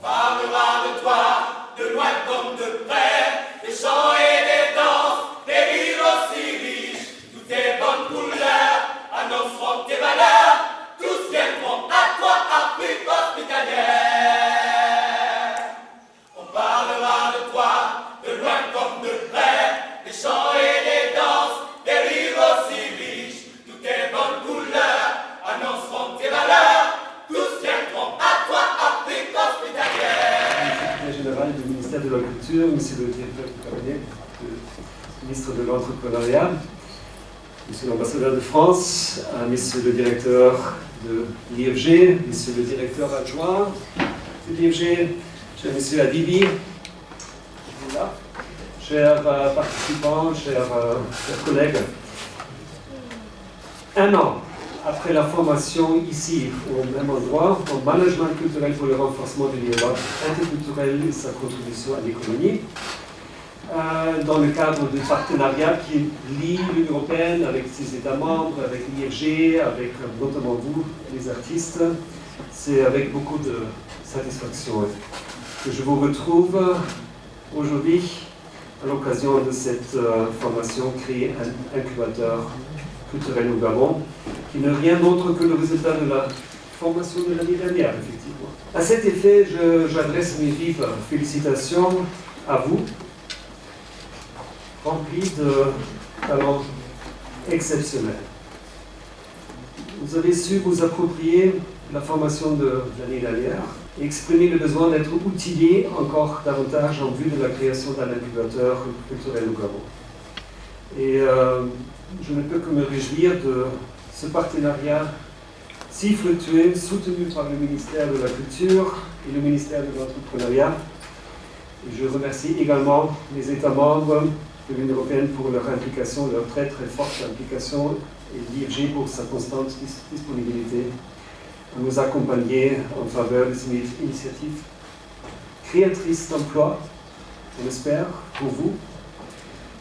parlera de toi, de loin comme de près, des chants et des danses, des rires aussi riches, toutes tes bonnes couleurs annonceront tes valeurs, tous viendront à toi, Afrique hospitalière. On parlera de toi, de loin comme de près, des chants et des danses, des rires aussi riches, toutes tes bonnes couleurs annonceront tes valeurs, tous viendront à toi, Afrique hospitalière. Le général du ministère de la Culture, monsieur le directeur du cabinet, le ministre de l'Entrepreneuriat, monsieur l'ambassadeur de France, monsieur le directeur de l'IFG, monsieur le directeur adjoint de l'IFG, cher monsieur Adibi, chers participants, chers collègues. Un an après la formation ici, au même endroit, en management culturel pour le renforcement du dialogue interculturel et sa contribution à l'économie, dans le cadre du partenariat qui lie l'Union européenne avec ses États membres, avec l'IFG, avec notamment vous, les artistes, c'est avec beaucoup de satisfaction que je vous retrouve aujourd'hui à l'occasion de cette formation créée un incubateur culturel au Gabon, qui n'est rien d'autre que le résultat de la formation de l'année dernière, effectivement. À cet effet, j'adresse mes vives félicitations à vous, remplis de talents exceptionnels. Vous avez su vous approprier la formation de l'année dernière et exprimer le besoin d'être outillé encore davantage en vue de la création d'un incubateur culturel au Gabon. Et je ne peux que me réjouir de ce partenariat si fructueux, soutenu par le ministère de la Culture et le ministère de l'Entrepreneuriat. Je remercie également les États membres de l'Union européenne pour leur implication, leur très très forte implication, et l'IFG pour sa constante disponibilité à nous accompagner en faveur de ces initiatives créatrices d'emplois, on espère, pour vous,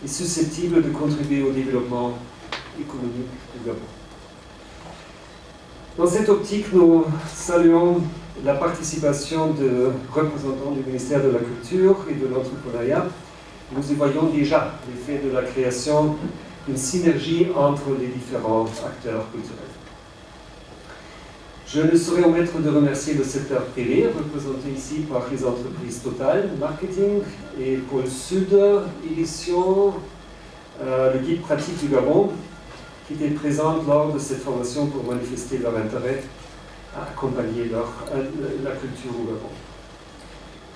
et susceptibles de contribuer au développement économique du Gabon. Dans cette optique, nous saluons la participation de représentants du ministère de la Culture et de l'Entrepreneuriat. Nous y voyons déjà l'effet de la création d'une synergie entre les différents acteurs culturels. Je ne saurais omettre de remercier le secteur privé, représenté ici par les entreprises Total Marketing et Pôle Sud Édition, le guide pratique du Gabon, qui étaient présentes lors de cette formation pour manifester leur intérêt à accompagner la culture au Gabon.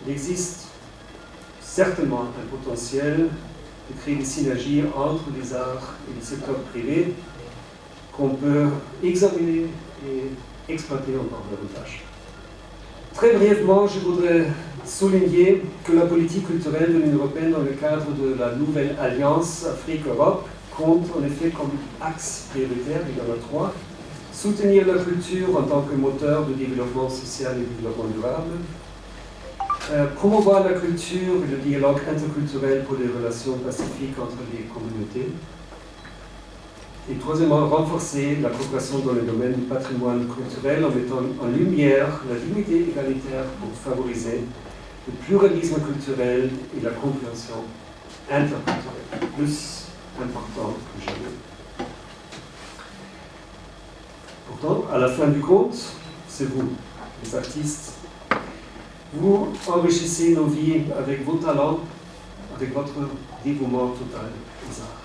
Il existe certainement un potentiel de créer des synergies entre les arts et le secteur privé qu'on peut examiner et exploiter encore davantage. Très brièvement, je voudrais souligner que la politique culturelle de l'Union européenne dans le cadre de la nouvelle alliance Afrique-Europe compte en effet comme axe prioritaire, il y en a 3, soutenir la culture en tant que moteur de développement social et de développement durable, promouvoir la culture et le dialogue interculturel pour des relations pacifiques entre les communautés, et troisièmement, renforcer la coopération dans le domaine du patrimoine culturel en mettant en lumière la dignité égalitaire pour favoriser le pluralisme culturel et la compréhension interculturelle, plus important que jamais. Pourtant, à la fin du compte, c'est vous, les artistes. Vous enrichissez nos vies avec vos talents, avec votre dévouement total aux arts.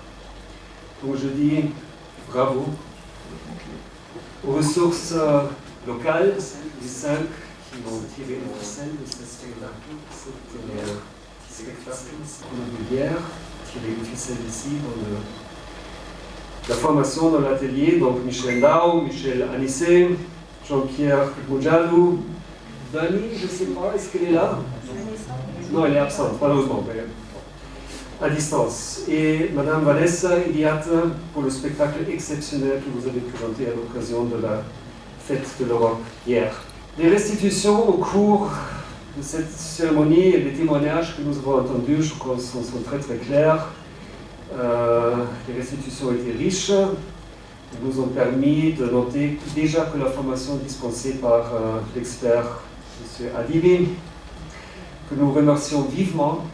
Donc je dis bravo aux ressources locales, les 5 qui ont tiré le ficelle de cette spectacle immobilière, tiré le ficelle ici dans la formation dans l'atelier, donc Michel Ndao, Michel Anissé, Jean-Pierre Moudjalou, Dani, je ne sais pas, est-ce qu'elle est là? Non, elle est absente, malheureusement, mais à distance. Et Madame Vanessa Iliat pour le spectacle exceptionnel que vous avez présenté à l'occasion de la fête de l'Europe hier. Les restitutions au cours de cette cérémonie et les témoignages que nous avons entendus, je crois, sont très très clairs. Les restitutions étaient riches, nous ont permis de noter déjà que la formation dispensée par l'expert M. Adibi que nous remercions vivement,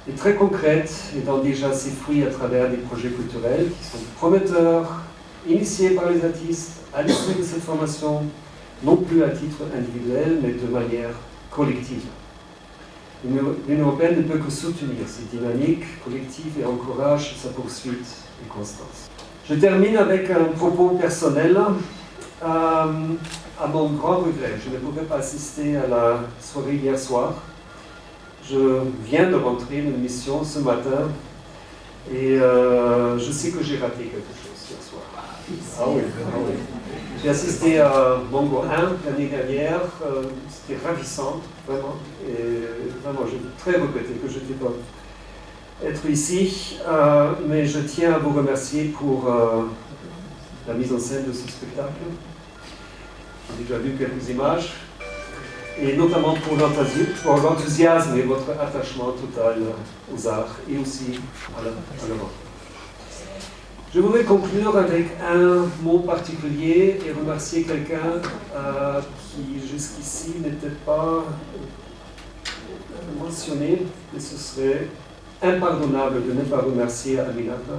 est très concrète et donne déjà ses fruits à travers des projets culturels qui sont prometteurs, initiés par les artistes à l'issue de cette formation, non plus à titre individuel, mais de manière collective. L'Union européenne ne peut que soutenir cette dynamique collective et encourage sa poursuite et constance. Je termine avec un propos personnel. À mon grand regret, je ne pouvais pas assister à la soirée hier soir. Je viens de rentrer d'une mission ce matin et je sais que j'ai raté quelque chose hier soir. Ah oui. J'ai assisté à Mongo 1 l'année dernière, c'était ravissant, vraiment. Et vraiment, j'ai très regretté que je ne puisse pas être ici, mais je tiens à vous remercier pour la mise en scène de ce spectacle. J'ai déjà vu quelques images, et notamment pour l'enthousiasme et votre attachement total aux arts et aussi à l'Europe. Je voudrais conclure avec un mot particulier et remercier quelqu'un qui jusqu'ici n'était pas mentionné, mais ce serait impardonnable de ne pas remercier Aminata,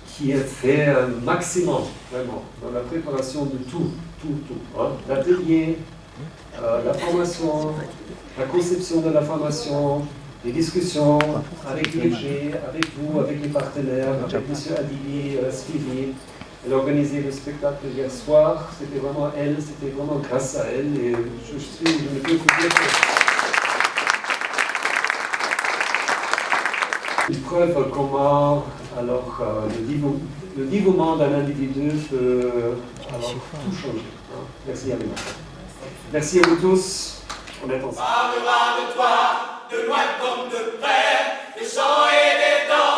qui a fait un maximum, vraiment, dans la préparation de tout, hein, l'atelier, la formation, la conception de la formation, les discussions avec l'IFG, avec vous, avec les partenaires, avec M. Adili, Sylvie. Elle a organisé le spectacle hier soir, c'était vraiment elle, c'était vraiment grâce à elle, et je ne peux vous dire que une preuve comment alors, le dévouement d'un individu peut alors, tout changer. Hein. Merci à vous. Merci à vous tous. On est ensemble. Parlera de toi, de loin comme de près, des chants et des danses.